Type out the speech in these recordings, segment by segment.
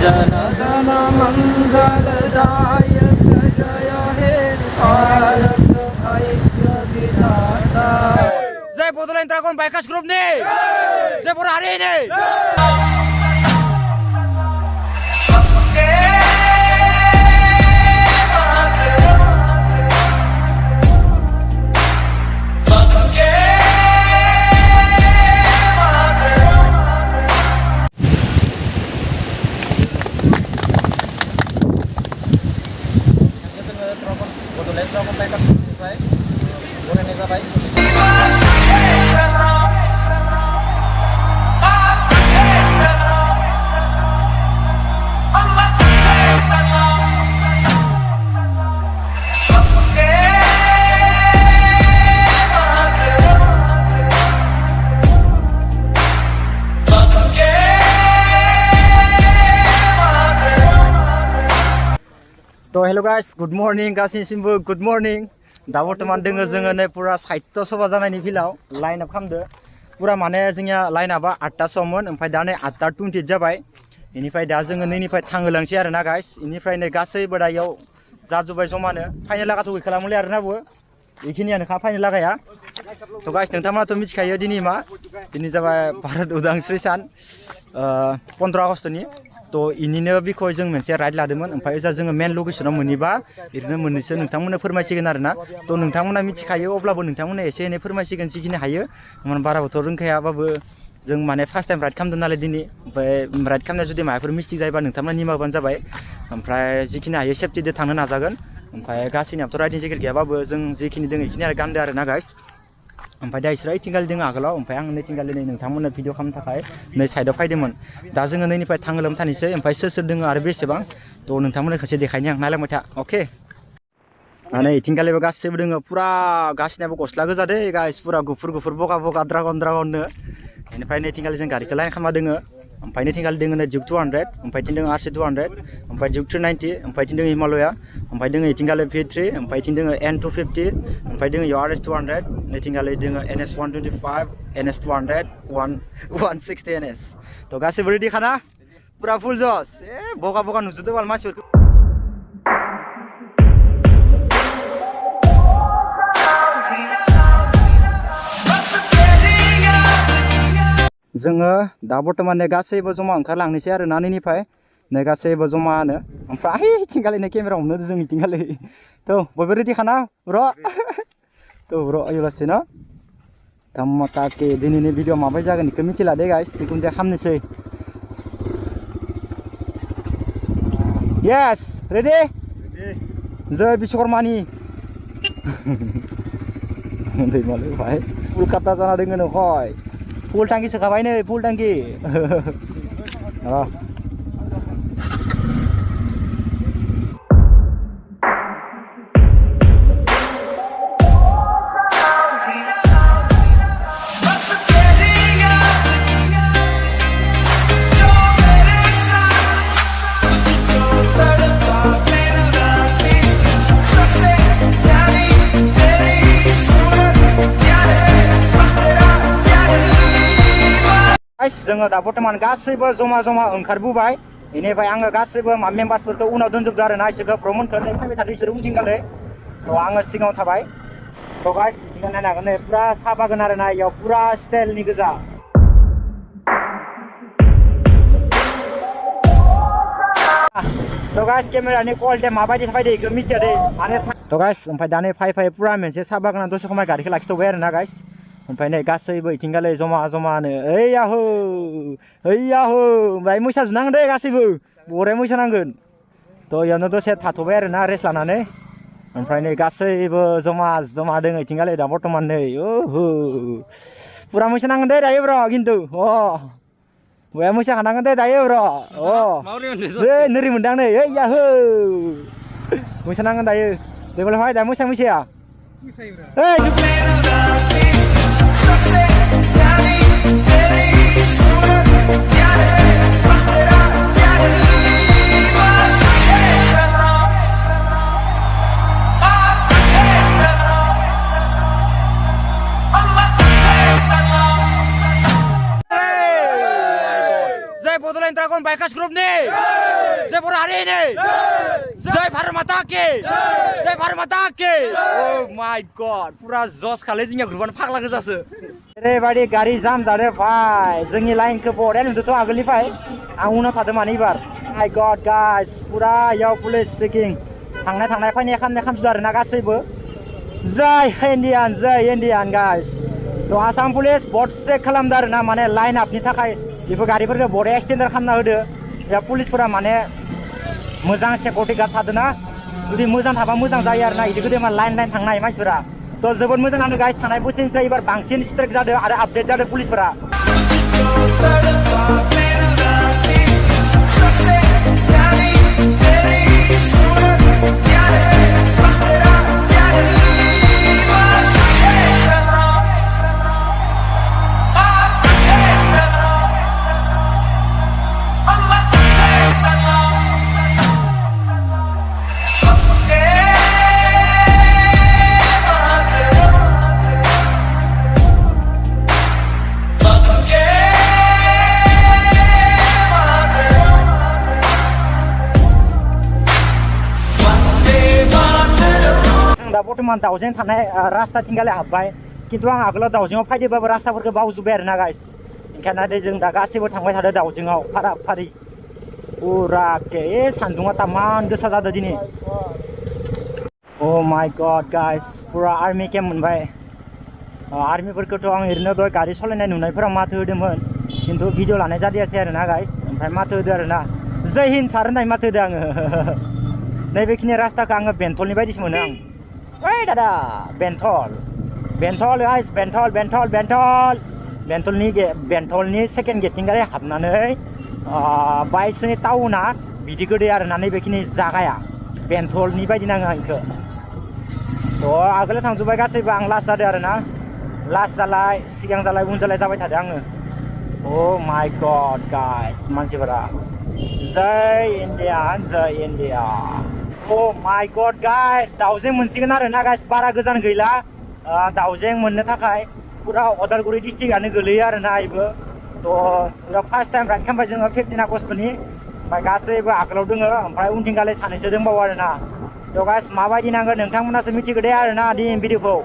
जनगण मंगलदायक जय हे भारत ऐक्य विधाता जय बडोलेण्ड dragon bikers ग्रुपनि जय बर' हारिनि बडोलेण्ड ड्रागन बाइकार्स ग्रुपनिफ्राय बरायनाय जाबाय तो हेलो गाइस गुड मर्निं गासैनिसिमबो गुड मर्निं दा बर्तमान दोङो जोङो नै पुरा साइट सभा जानायनि फिल्डआव लाइन आप खालामदो पुरा माने जोंनिया लाइन आपआ 8टा सममोन ओमफ्राय दा नै 8:20 जाबाय इनिफ्राय दा जोङो नैनिफ्राय थांहोलांसै आरोना गाइस इनिफ्राय नै गासैबो दा इयाव जाजोब्बाय जमानो फाइनाल लागाथ' गैखालामोनलै आरोना बो बेखिनियानोखा फाइनाल लागाया तो गाइस नोंथांमोनाथ' मिथिखायो दिनै मा दिनै जाबाय भारत उदांस्रि सान 15 आगस्तनि तो इनिनो बिखय जों मोनसे राइड लादोंमोन ओमफ्राय जा जोङो मेन लकेशनाव मोनैबा ओरैनो मोननैसो नोंथांमोननो फोरमायसिगोन आरोना तो नोंथांमोना मिथिखायो अब्लाबो नोंथांमोना एसे एनै फोरमायसिगोन जिखिनि हायो माने बाराबोथ' रोंखायाबाबो जों माने फार्स्ट टाइम राइड खालामदों नालाय दिनै ओमफ्राय राइड खालामनाया जुदि माबाफोर मिस्टेक जायोबा नोंथांमोना निमाबानो जाबाय ओमफ्राय जिखिनि हायो सेफटिजों थांनो नाजागोन ओमफ्राय गासैनियाबोथ' राइडिं जेकेट गैयाबाबो जों जिखिनि दङ बेखिनि आरो गानदो आरोना गाइस ओमफ्राय दा इसोरा इथिंगालि दङ आगोलाव ओमफ्राय आं नैथिंगालि नै नोंथांमोननो भिडिअ खालामनो थाखाय नै साइडआव फैदोंमोन दा जोङो नैनिफ्राय थांहोलांबाय थानोसै ओमफ्राय सोर सोर दङ आरो बेसेबां तो नोंथांमोननो खनसे देखायनि आं नायलांबाय था अके माने इथिंगालिबो गासैबो दङ पुरा गासिनाबो गस्ला गोजा दै गाइस पुरा गुफुर गुफुर बगा बगा ड्रागननो बेनिफ्राय नैथिंगालि जों गारिखौ लाइन खालामना दोङो ओमफ्राय नैथिंगालि दोङो नै जुग 200 ओमफ्राय थिं दोङो RC 200 ओमफ्राय जुग 390 ओमफ्राय थिं दोङो हिमालया ओमफ्राय दोङो इथिंगालि V3 ओमफ्राय थिं दोङो N250 ओमफ्राय दोङो RS 200 नैथिंगालि दोङो NS 125 NS 200 160 NS तो गासैबो रेडि खाना पुरा फुल जस ए बगा बगा नुजोबदो बाल मानसिफोरखौ जोङो दा बर्तमान नै गासैबो जमा ओंखारलांनोसै आरो नानिनिफ्राय नै गासैबो जमानो ओमफ्राय इथिंगालिनो केमेरा हमनो जों इथिंगालि तो बयबो रेडि खाना र' तो र' अयलासै न धामाकाके दिनैनि भिडिअ माबायदि जागोन बेखौ मिथिला दे गाइस जिखुनु जाया खालामनोसै यस रेडि जय बिश्वकर्मानि दैमालु भाई कलकाता जाना दोङो नो हय फुल टांकि सोखाबाय नै फुल टांकि जोङो दा बर्तमान गासैबो जमा जमा ओंखारबोबाय बेनिफ्राय आङो गासैबो मेम्बार्सफोरखौ उनाव दोनजोबदो आरोना इसोरखौ प्रमोटखौ नै फैबाय थादों इसोर उनथिंगालै तो आङो सिगाङाव थाबाय तो गाइस बिथिं नायनो हागोन नै पुरा साहा बागान आरोना इयाव पुरा स्टाइलनि गोजा तो गाइस केमेरानि क्वालिटिया माबायदि फैदो बेखौ मिथिया दे माने तो गाइस ओमफ्राय दा नै फै पुरा मोनसे साहा बागाना दसे समाय गारिखौ लाखिथ'बाय आरोना गाइस ओमफ्राय नै गासैबो इथिंगालै जमा जमानो ओइ याहु ओमफ्राय मोसा जुनांगोन दे गासैबो बरिया मोसा नांगोन तो इयावनो दसे थाथ'बाय आरोना रेस्ट लानानै ओमफ्राय नै गासैबो जमा जमा दोङो इथिंगालै दा बर्तमान नै ओहो पुरा मोसा नांगोन दे दायो ब्र खिन्थु बया मोसा खानांगोन दे दायो ब्र नोरै मोनदां नै ओइ याहु मोसा नांगोन दायो देबोल भाई दा मोसाया जय बडोलेण्ड ड्रागन बाइकार्स ग्रुपनि Modi jai Bor Harini jai Bharat Mata ki jai Bharat Mata ki oh my god pura jos khale jingya grupan phagla gojaso ओरैबायदि गारि जाम जादो भाई जोंनि लाइनखौ बरिया नुदोंथ' आगोलनिफ्राय आं उनाव थादों माने एबार माय गड गाइस पुरा याव पुलिस चेकिं थांनाय फैनाय खालामजोबदों आरोना गासैबो जय इन्डियान गाइस थ' आसाम पुलिस बर्ड स्ट्राइक खालामदों आरोना माने लाइन आपनि थाखाय बेफोर गारिफोरखौ बरिया स्टेन्डार्ड खालामना होदो दा पुलिसफोरा माने मोजां सिकिउरिटि गार्ड थादोंना जुदि मोजां थाबा मोजां जायो आरोना इदि गोदो लाइन थांनाय मानसिफोरा थ' जोबोद मोजां नांदों गाइस थांनाय बोसोरनिफ्राय एबार बांसिन स्ट्राइक जादों आरो आपडेट जादों पुलिसफोरा बर्तमान दाउजें थानाय रास्ताथिंगाले हाबबाय खिन्थु आं आगोलाव दाउजेंआव फैदोंबाबो रास्ताफोरखौ बावजोब्बाय आरोना गाइस ओंखायनो जों दा गासैबो थांबाय थादों दाउजेंआव फारि पुरा के सान्दुङा तामान गोसा जादों दिनै अ माय गड गाइस पुरा आर्मि केम्प मोनबाय आर्मिफोरखौथ' आं ओरैनो दहाय गारि सालायनाय नुनायफोराव माथो होदोंमोन खिन्थु भिडिअ लानाय जादियासै आरोना गाइस ओमफ्राय माथो होदों आरोना जय हिन्द सार होननाय माथो होदों आङो नैबेखिनि रास्ताखौ आङो बेंटलनि बायदिसो मोनो आं ओइ दादा बेंटल गाइस बेंटलनि सेकेन्ड गेटथिं गारि हाबनानै बाइसनि टाउना बिदि गोदै आरोना नैबेखिनि जागाया बेंटलनि बायदि नाङो आंखौ थ' आगोलाव थांजोब्बाय गासैबो आं लास्ट जादों आरोना लास्ट जालाय सिगां जालाय उन जालाय जाबाय थादों आङो अ माय गड गाइस मानसिफोरा जय इन्डिया अ माय गड गाइस दाउजें मोनसिगोन आरोना गाइस बारा गोजान गैला दाउजें मोननो थाखाय पुरा अदालगुरि डिस्ट्रिक्टआनो गोलैयो आरोना इबो थ' फार्स्ट टाइम राइड खालामबाय जोङो 15 आगस्टनि ओमफ्राय गासैबो आगोलाव दोङो ओमफ्राय उनथिंगाले सानैसो दंबावो आरोना थ' गाइस माबायदि नांगोन नोंथांमोनासो मिथिगो दे आरोना दिनै भिडिअखौ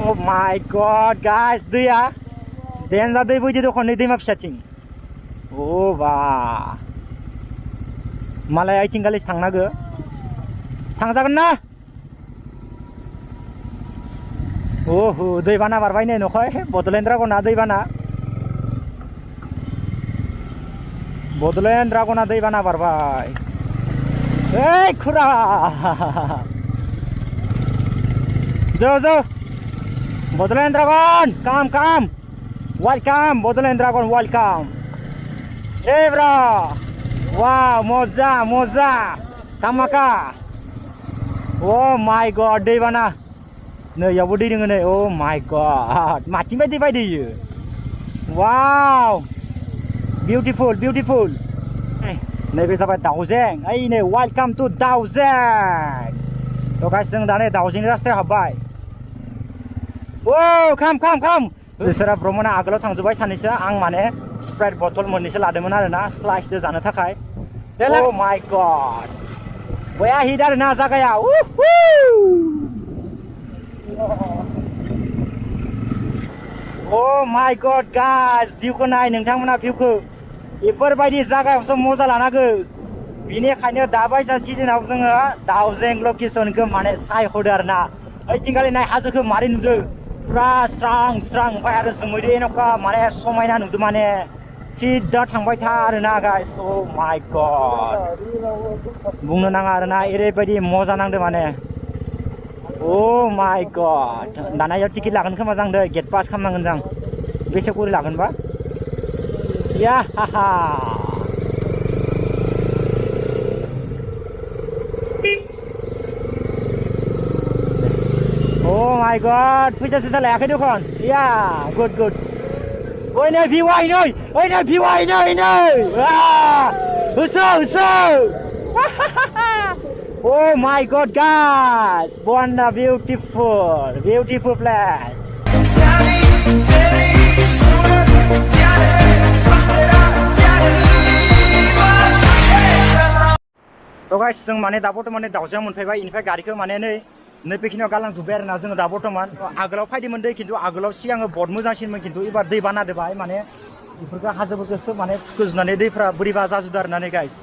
अ माय गड गाइस दैया देनजार दै बोहैदो दखन नै दैमा फिसाथिं अ बा मालाय ओइथिंगालेसो थांनांगो थांजागोन ना ओहो दैबाना बारबाय नै नखय बड'लेण्ड ड्रागना दैबाना बारबाय ओइ खुरा जो बड'लेण्ड ड्रागन काम वेलकाम बड'लेण्ड ड्रागन वेलकाम ए ब्रा वाव मजा कामाका अ माय गड दैबाना नै यावबो दै दोङो नै अ माय गड माथिंबाय दै बायदोयो वाव बिउटिफुल नैबे जाबाय दाउजें ओइ नै वेलकाम टु दाउजें थ' गाइस जों दा नै दाउजेंनि रास्तायाव हाबबाय ओ खाम बिसोरा ब्रह्मना आगोलाव थांजोब्बाय सानैसो आं माने स्प्राइट बथल मोननैसो लादोंमोन आरोना स्लाइसदो जानो थाखाय अ माय गड बया हिट आरोना जागाया अ माय गड गाइस भिउखौ नाय नोंथांमोना भिउखौ बेफोरबायदि जागायावसो मजा लानांगौ बेनिखायनो दाबायसा सिजोनाव जोङो दाउजें लकेसनखौ माने सायख'दो आरोना ओइथिंगालि नाय हाजोखौ मारै नुदों पुरा स्रां ओमफ्राय आरो जोमैदो एनका माने समायना नुदों माने सिदा थांबाय था आरोना गाइस अ माय गड बुंनो नाङा आरोना ओरैबायदि मजा नांदों माने अ माय गड दाना याव टिकेट लागोन खोमा जों गेट पास खालामनांगोन जों बेसे करि लागोनबा या हाहा Oh my god, फैसा सैसा लायाखै दखन या गुड ओइ नै भिउ नै होसो Oh my god guys, what a beautiful place. थ' गाइस जों माने दा बर्थमान दाउजें मोनफैबाय इनिफ्राय गारिखौ माने नै बेखिनियाव गालांजोब्बाय आरोना जोङो दा बर्थमान आगोलाव फायदोंमोन दै खिन्थु आगोलाव सिगाङो बहुत मोजांसिनमोन खिन्थु एबार दै बाना होबाय माने बेफोरखौ हाजोफोरखौ सोब माने खुखोजोबनानै दैफ्रा बोरैबा जाजोबदों आरोना नै गाइस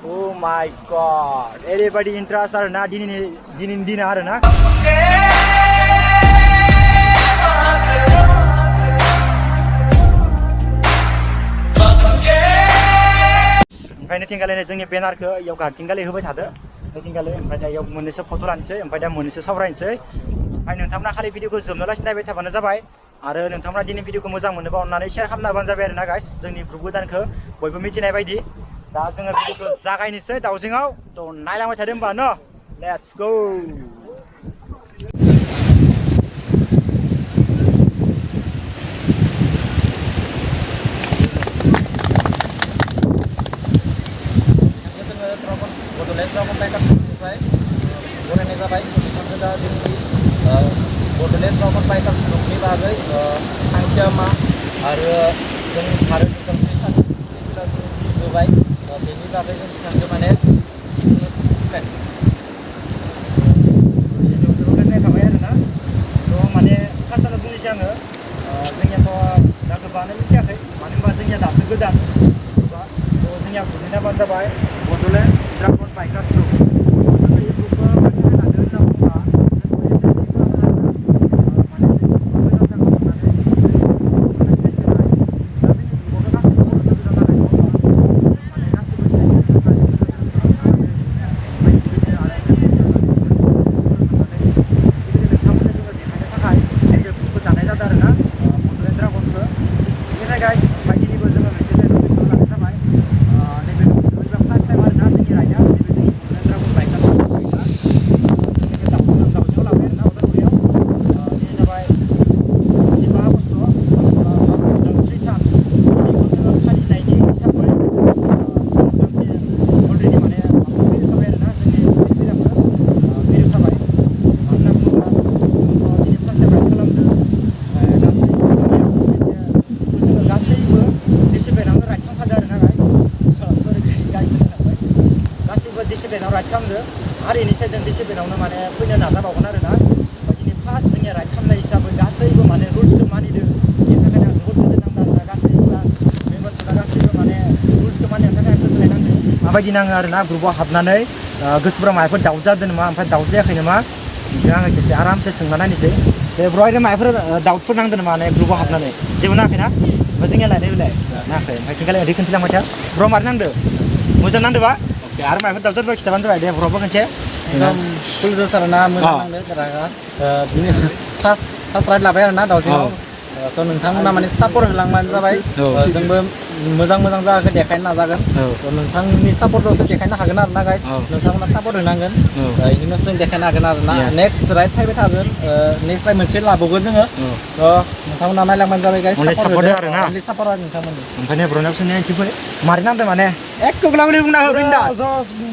अ माय गड ओरैबायदि इन्टारेस्ट आरोना दिनैनि दिना आरोना ओंखायनो थिंगालायनो जोंनि बेनारखौ इयाव गारथिंगालि होबाय थादो थिंगालि ओमफ्राय दा इयाव मोननैसो फट' लानोसै ओमफ्राय दा मोननैसो सावरायनोसै ओमफ्राय नोंथांमोना खालि भिडिअखौ जोबनोलासि नायबाय थाबानो जाबाय आरो नोंथांमोना दिनै भिडिअखौ मोजां मोनोबा अननानै शेयार खालामना होबानो जाबाय आरोना गाइस जोंनि ग्रुप गोदानखौ बयबो मिथिनाय बायदि दा जोङो भिडिअखौ जागायनोसै दाउजेङाव थ' नायलांबाय थादो होमबा न' लेट्स गो बड'लेण्ड ड्रागन बाइकार्सनिफ्राय बरायनाय जाबाय नोंथांखौ दा जोंनि बड'लेण्ड ड्रागन बाइकार्स ग्रुपनि बागै थांखिया मा आरो जों भारत उदांस्रि सान होबाय बेनि बागै जों बिथांखौ माने गोजोननाय थाबाय आरोना थ' माने फार्स्टआवनो बुंनोसै आङो जोंनियाथ' दा गोबाङानो मिथियाखै मानो होनबा जोंनिया दासो गोदान थ' जोंनिया बुजिनायाबानो जाबाय बड'लेण्ड ड्रागन बाइकार्स ग्रुप बे ग्रुपखौ मानि थाखाय लादों होनना बुङोबा राइड खालामदो आरो इनिफ्राय जों डिसिप्लिनावनो माने फैनो नाजाबावगोन आरोना दिनै फार्स्ट जोंनिया राइड खालामनाय हिसाबै गासैबो माने रुल्सखौ मानिदों बेनि थाखायनो आं जोबोद गोजोननांदों आरोना गासैबो मेम्बार्सफोरा गासैबो माने रुल्सखौ मानिनायनि थाखाय आं गोजोननाय नांदों माबायदि नाङो आरोना ग्रुपआव हाबनानै गोसोफ्रा माबाफोर दाउट जादों नामा ओमफ्राय दाउट जायाखै नामा बिदिनो आङो खेबसे आरामसे सोंना नायनोसै दे ब्र' ओरैनो माबाफोर दाउटफोर नांदों नामा माने ग्रुपआव हाबनानै जेबो नाङाखैना ओमफ्राय जोंनिया लायनाय नाङाखै ओमफ्राय थिंगालाय ओरै खनसे लांबाय था ब्र' मारै नांदो मोजां नांदोबा आरो माबाफोर दाउट जादोंबा खिथाबानो जाबाय दे ब्र'बो खनसे एकदम फुल जोस आरोना मोजां नांदो रागा बिदिनो फार्स्ट राइड लाबाय आरोना दाउजेङाव स' नोंथांमोना माने सापर्ट होलांबानो जाबाय जोंबो मोजां जायगाखौ देखायनो नाजागोन नोंथांनि सापर्टल'सो देखायनो हागोन आरोना गाइस नोंथांमोना सापर्ट होनांगोन बिदिनो जों देखायनो हागोन आरोना नेक्स्ट राइड फैबाय थागोन नेक्स्ट राइड मोनसे लाबावगोन जोङो नोंथांमोना नायलांबानो जाबाय गाइस सापर्ट आरोना सापर्ट आरो नोंथांमोननि ओंखायनो ब्र'नाव सोंनाया थिफोर मारै नांदों माने एक गोलावै बुंना हो बिन्दास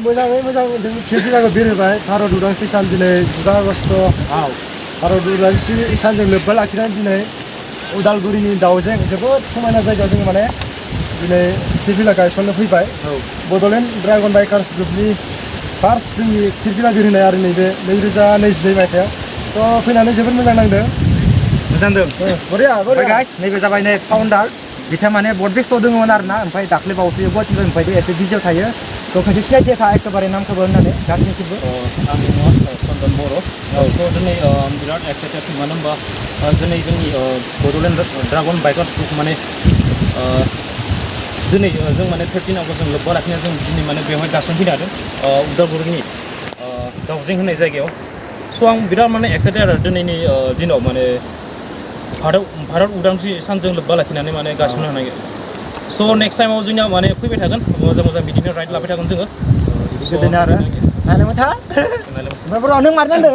मोजाङै मोजां जों फिरफिलाखौ बिरहोबाय भारत उदांस्रि सान दिनै 15 आगष्ट भारत उदांस्रि सानजों लोब्बा लाखिनानै दिनै उदालगुरिनि दाउजें जोबोद समायना जायगायाव जोङो माने दिनै फिरफिला गायसननो फैबाय बड'लेण्ड ड्रागन बाइकार्स ग्रुपनि फार्स्ट जोंनि फिरफिला बिरहोनाय आरो नैबे 2022 मायथाइयाव थ' फैनानै जोबोद मोजां नांदों बरिया गाइस नैबे जाबाय नै फाउन्डार बिथाङा माने बहुत बेस्थ' दङमोन आरोना ओमफ्राय दाख्लै बावैसो गुवाहाटिनिफ्राय मोनफैदो एसे बिजियाव थायो थ' खायसे सिनायथिखा एखेबारे नामखौबो होननानै गासैनिसिमबो आंनि मुङा चन्दन बर' स' दिनै बिराद एक्साइटेड मानो होनबा दिनै जोंनि बड'लेण्ड ड्रागन बाइकार्स ग्रुप माने दिनै जों माने 15 आगष्टजों लोब्बा लाखिना जों दिनै माने बेवहाय गायसनफैनो हादों उदालगुरिनि दाउजें होननाय जायगायाव स' आं बिराद माने एक्साइटेड आरो दिनैनि दिनाव माने भारत उदांस्रि सानजों लोब्बा लाखिनानै माने गायसननो हानाय स' नेक्स्ट टाइमाव जोंनिया माने फैबाय थागोन मोजां बिदिनो राइड लाबाय थागोन जोङो गोदोना आरो नायलांबाय था ओमफ्राय नों मारै नांदों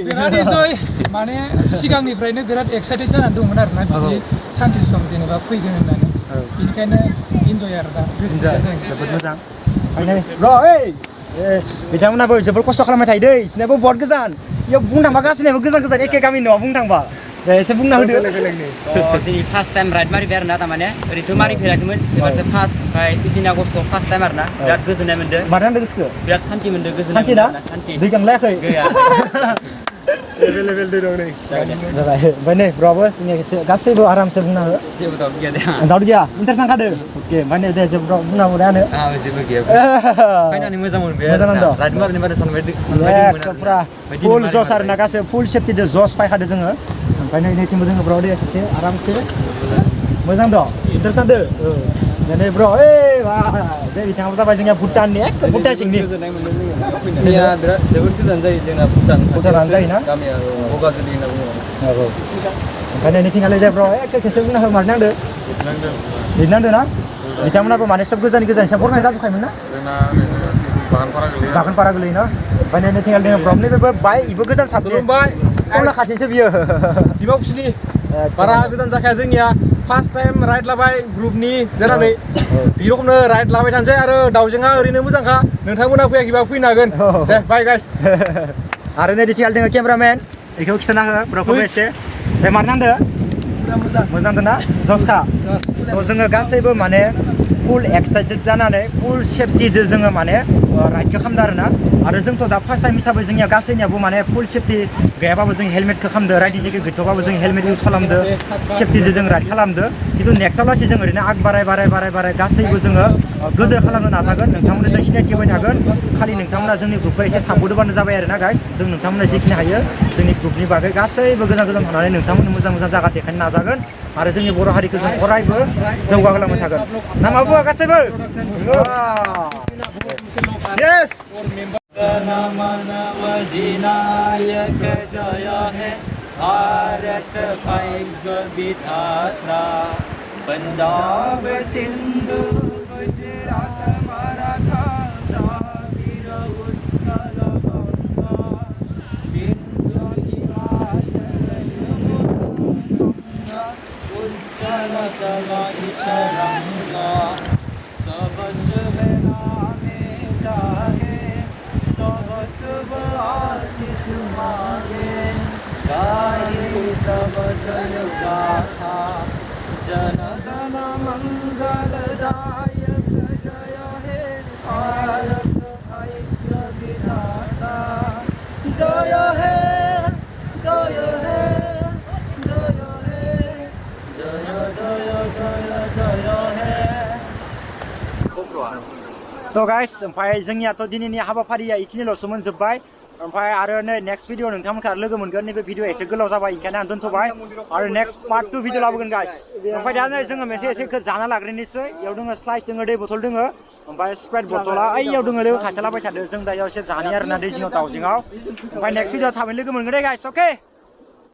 बिराद इन्जय माने सिगांनिफ्रायनो बिराद एक्साइटेड जानानै दंमोन आरोना बिदि सानसे सम जेनेबा फैगोन होननानै बेनिखायनो इन्जय आरो दा जोबोद मोजां बिथांमोनाबो जोबोद खस्थ' खालामबाय थायो दै बिसोरनाबो बहुत गोजान बेयाव बुंनो थांबा गासैनाबो गोजान एखे गामि नङा बुंनो थांबा दे एसे बुंना होदो दिनै फार्स्ट टाइम राइड मारिबाय आरोना थारमाने ओरैनोथ' मारिफेराखैमोन एबारसो फार्स्ट ओमफ्राय 15 आगस्ट फार्स्ट टाइम आरोना बिराद गोजोननाय मोन्दों मानो होनदों गोसोखो बिराद खान्थि मोन्दों गोजोननाय खान्थि ना खान्थि दै गांलायाखै गैया एभेलेबेल दै दं नै जाबाय ओमफ्राय नै ब्र'बो जोंनि गासैबो आरामसे बुंना हो जेबो दाउट गैया दे दाउट गैया इन्टारेस्ट नांखादो अके ओमफ्राय नै दे जेबो बुंना हो दानो जेबो गैया फैनानै मोजां मोनबाय मोजां नांदों राइड मारिनो बारा सानबाय फुरा फुल जस आरोना गासै फुल सेफ्टिजों जस फायखादो जोङो ओमफ्राय नै नैथिंबो जोङो ब्र' दे एसे आरामसे मोजां दं इन्टारेस्ट नांदो नै ब्र' बा दे बिथाङाबो जाबाय जोंनिया भुटाननि एक भुटान सिंनि जोंना बिराद जोबोद गोजान जायो जोंना भुटानानो जायोना गामिया बगाजुलि होनना बुङो औ ओंखायनो नैथिंगालाय दे ब्र' एक खेबसे बुंना हो मानो नांदो लिरनांदो ना बिथांमोनाबो माने सब गोजान गोजानसिम फरायनाय जाबोखायोमोन ना बागानपारा गोलैयोना ओमफ्राय नैथिंगाल दङ ब्र'मनिफ्रायबो बाय इबो गोजान साबदे अब्ला खाथिसो बियो दिमाकुसिनि बारा गोजान जाखाया जोंनिया फार्स्ट टाइम राइड लाबाय ग्रुपनि जानानै बे रखमनो राइड लाबाय थानोसै आरो दाउजेंआ ओरैनो मोजांखा नोंथांमोना फैयाखैबा फैनो हागोन दे बाय गाइस आरो नै दिथिगाल दङ केमेरामेन बेखौ खिथाना हो ब्र'खौबो एसे दे मार नांदो मोजां ना जसखा थ' जोङो गासैबो माने फुल एक्साइटेड जानानै फुल सेफ्टिजों जोङो माने राइडखौ खालामदों आरोना आरो जोंथ' दा फार्स्ट टाइम हिसाबै जोंनिया गासैनियाबो माने फुल सेफ्टि गैयाबाबो जों हेलमेटखौ खालामदो राइडिं जेकेट गैथ'बाबो जों हेलमेट इउज खालामदो सेफ्टिजों जों राइड खालामदो खिन्थु नेक्स्टआव लासै जों ओरैनो आग बाराय गासैबो जोङो गोदोर खालामनो नाजागोन नोंथांमोननो जों सिनायथि होबाय थागोन खालि नोंथांमोना जोंनि ग्रुपखौ एसे सापर्ट होबानो जाबाय आरोना गाइस जों नोंथांमोना जिखिनि हायो जोंनि ग्रुपनि बागै गासैबो गोजान गोजान थांनानै नोंथांमोननो मोजां जायगा देखायनो नाजागोन आरो जोंनि बर' हारिखौ जों अरायबो जौगाहोलांबाय थागोन ना मा बुङा गासैबो यस भारत भाग्य विधाता पंजाब सिंधु गुजरात मराठा द्राविड़ उत्कल गंगा विंध्य हिमाचल यमुना उज्जल तरंगा तब शुभ नामे जागे तब शुभ आशीष मांगे गाये तब जय गाथा जनगण मंगलदायक जय हे भारत भाग्य विधाता जय हे जय हे जय हे जय जय जय जय हे थ' गाइस ओमफ्राय जोंनियाथ' दिनैनि हाबाफारिया इखिनिल'सोमोन जोब्बाय ओमफ्राय आरो नै नेक्स्ट भिडिअ नोंथांमोनखौ लोगो मोनगोन नैबे भिडिअ एसे गोलाव जाबाय ओंखायनो आं दोनथ'बाय आरो नेक्स्ट पार्ट 2 भिडिअ लाबोगोन गाइस ओमफ्राय दा नै जोङो मोनसे एसे जाना लाग्रोनोसै इयाव दङ स्लाइस दङ दै बथल दङ ओमफ्राय स्प्राइट बथला ओइयाव दङ लोगो खाथियाव लाबाय थादो जों दा इयाव एसे जानि आरोना दै जिङाव दाउजिङाव ओमफ्राय नेक्स्ट भिडिअ थाबैनो लोगो मोनगोन दे गाइस अके